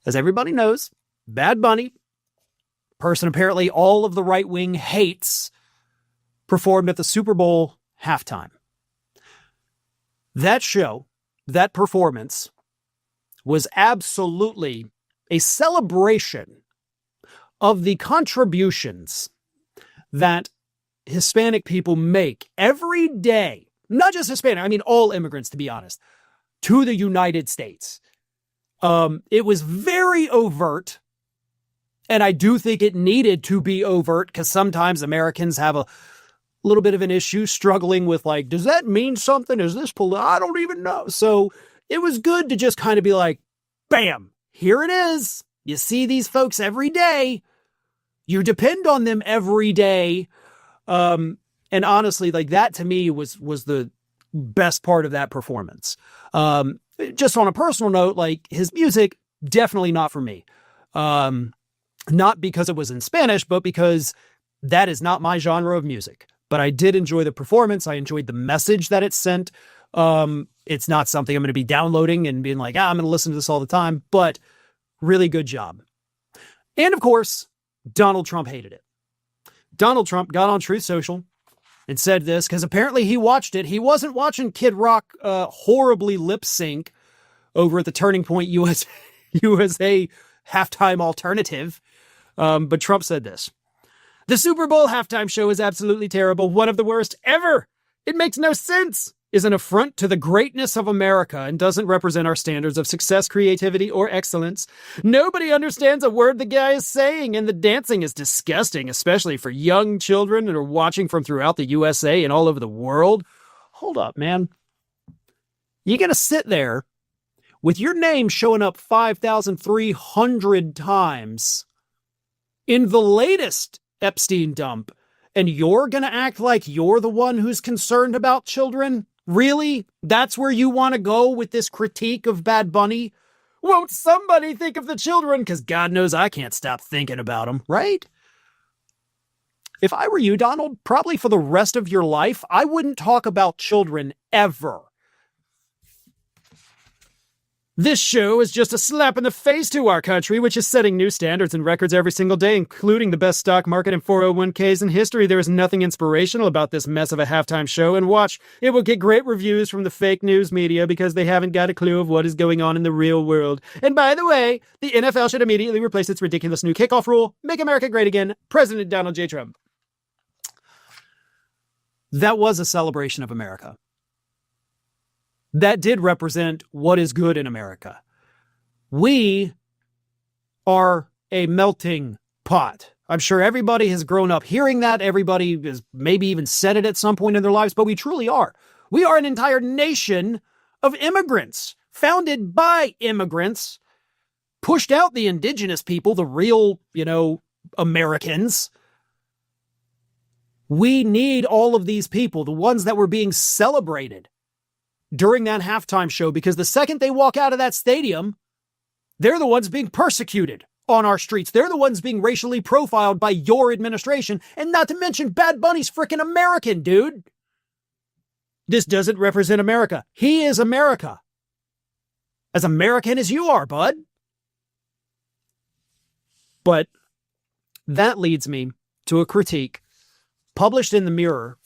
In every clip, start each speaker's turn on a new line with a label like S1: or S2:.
S1: As everybody knows, Bad Bunny, person apparently all of the right wing hates, performed at the Super Bowl halftime. That show, that performance, was absolutely a celebration of the contributions that Hispanic people make every day, not just Hispanic, I mean all immigrants, to be honest, to the United States. It was very overt, and I do think it needed to be overt because sometimes Americans have a little bit of an issue struggling with, like, does that mean something? Is this I don't even know. So it was good to just kind of be like, bam, here it is. You see these folks every day. You depend on them every day. And honestly, like, that to me was the best part of that performance. Just on a personal note, like, his music, definitely not for me. Not because it was in Spanish, but because that is not my genre of music. But I did enjoy the performance. I enjoyed the message that it sent. It's not something I'm going to be downloading and being like, I'm going to listen to this all the time, but really good job. And of course, Donald Trump hated it. Donald Trump got on Truth Social and said this because apparently he watched it. He wasn't watching Kid Rock horribly lip sync over at the Turning Point USA halftime alternative. But Trump said this: "The Super Bowl halftime show is absolutely terrible. One of the worst ever. It makes no sense, is an affront to the greatness of America, and doesn't represent our standards of success, creativity, or excellence. Nobody understands a word the guy is saying, and the dancing is disgusting, especially for young children that are watching from throughout the USA and all over the world." Hold up, man. You're going to sit there with your name showing up 5,300 times in the latest Epstein dump, and you're going to act like you're the one who's concerned about children? Really? That's where you want to go with this critique of Bad Bunny? Won't somebody think of the children? Because God knows I can't stop thinking about them, right? If I were you, Donald, probably for the rest of your life, I wouldn't talk about children ever. This show is just a slap in the face to our country, which is setting new standards and records every single day, including the best stock market and 401ks in history. There is nothing inspirational about this mess of a halftime show, and watch, it will get great reviews from the fake news media because they haven't got a clue of what is going on in the real world. And by the way, the NFL should immediately replace its ridiculous new kickoff rule. Make America great again. President Donald J. Trump. That was a celebration of America. That did represent what is good in America. We are a melting pot. I'm sure everybody has grown up hearing that. Everybody has maybe even said it at some point in their lives, but we truly are. We are an entire nation of immigrants, founded by immigrants, pushed out the indigenous people, the real, Americans. We need all of these people, the ones that were being celebrated during that halftime show, because the second they walk out of that stadium, they're the ones being persecuted on our streets. They're the ones being racially profiled by your administration. And not to mention, Bad Bunny's freaking American, dude. This doesn't represent America. He is America. As American as you are, bud. But that leads me to a critique published in the Mirror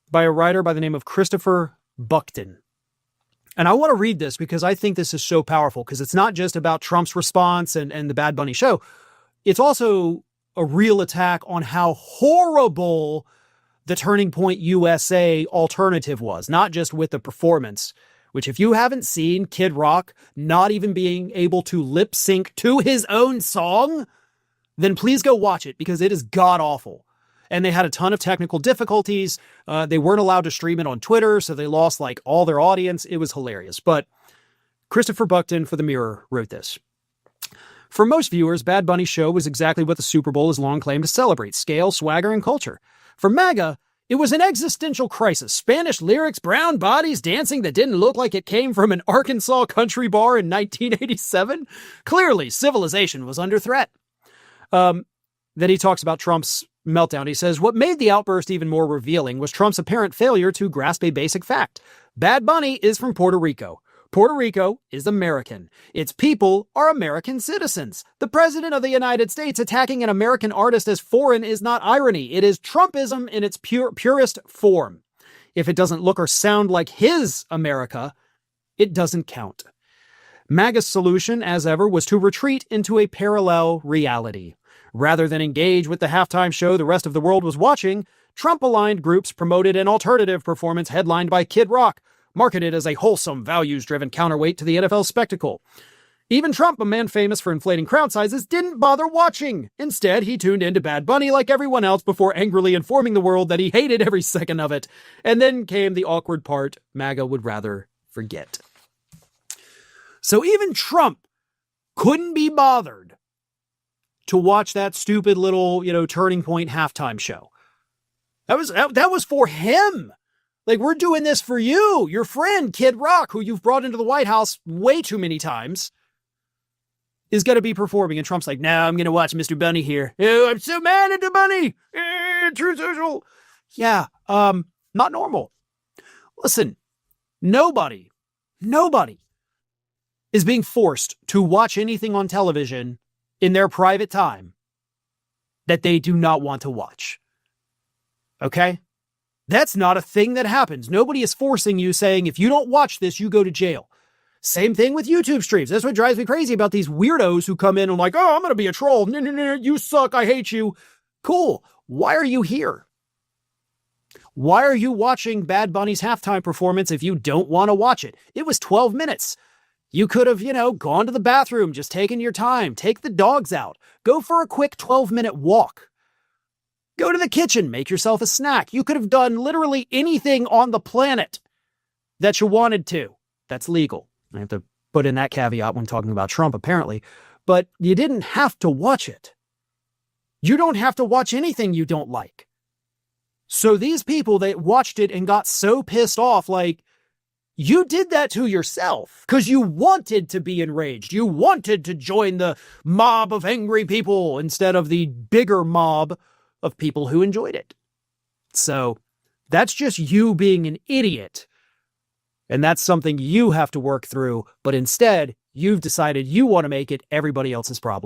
S1: by a writer by the name of Christopher Buckton. And I want to read this because I think this is so powerful, because it's not just about Trump's response and the Bad Bunny show. It's also a real attack on how horrible the Turning Point USA alternative was, not just with the performance, which, if you haven't seen Kid Rock not even being able to lip sync to his own song, then please go watch it, because it is god awful. And they had a ton of technical difficulties. They weren't allowed to stream it on Twitter, so they lost all their audience. It was hilarious. But Christopher Buckton for The Mirror wrote this: "For most viewers, Bad Bunny's show was exactly what the Super Bowl has long claimed to celebrate: scale, swagger, and culture. For MAGA, it was an existential crisis. Spanish lyrics, brown bodies, dancing that didn't look like it came from an Arkansas country bar in 1987. Clearly, civilization was under threat." Then he talks about Trump's meltdown. He says, "What made the outburst even more revealing was Trump's apparent failure to grasp a basic fact. Bad Bunny is from Puerto Rico. Puerto Rico is American. Its people are American citizens. The President of the United States attacking an American artist as foreign is not irony. It is Trumpism in its purest form. If it doesn't look or sound like his America, it doesn't count. MAGA's solution, as ever, was to retreat into a parallel reality. Rather than engage with the halftime show the rest of the world was watching, Trump-aligned groups promoted an alternative performance headlined by Kid Rock, marketed as a wholesome, values-driven counterweight to the NFL spectacle. Even Trump, a man famous for inflating crowd sizes, didn't bother watching. Instead, he tuned into Bad Bunny like everyone else before angrily informing the world that he hated every second of it. And then came the awkward part MAGA would rather forget. So even Trump couldn't be bothered to watch that stupid little, Turning Point halftime show. That was for him. Like, we're doing this for you, your friend, Kid Rock, who you've brought into the White House way too many times, is going to be performing. And Trump's like, no, I'm going to watch Mr. Bunny here. Oh, I'm so mad at the bunny. True Social. Yeah, not normal. Listen, nobody is being forced to watch anything on television in their private time that they do not want to watch. Okay? That's not a thing that happens. Nobody is forcing you, saying, if you don't watch this, you go to jail. Same thing with YouTube streams. That's what drives me crazy about these weirdos who come in and like, oh, I'm going to be a troll. No, you suck. I hate you. Cool. Why are you here? Why are you watching Bad Bunny's halftime performance if you don't want to watch it? It was 12 minutes. You could have, gone to the bathroom, just taken your time, take the dogs out, go for a quick 12-minute walk. Go to the kitchen, make yourself a snack. You could have done literally anything on the planet that you wanted to. That's legal. I have to put in that caveat when talking about Trump, apparently. But you didn't have to watch it. You don't have to watch anything you don't like. So these people that watched it and got so pissed off, like, you did that to yourself because you wanted to be enraged. You wanted to join the mob of angry people instead of the bigger mob of people who enjoyed it. So that's just you being an idiot. And that's something you have to work through. But instead, you've decided you want to make it everybody else's problem.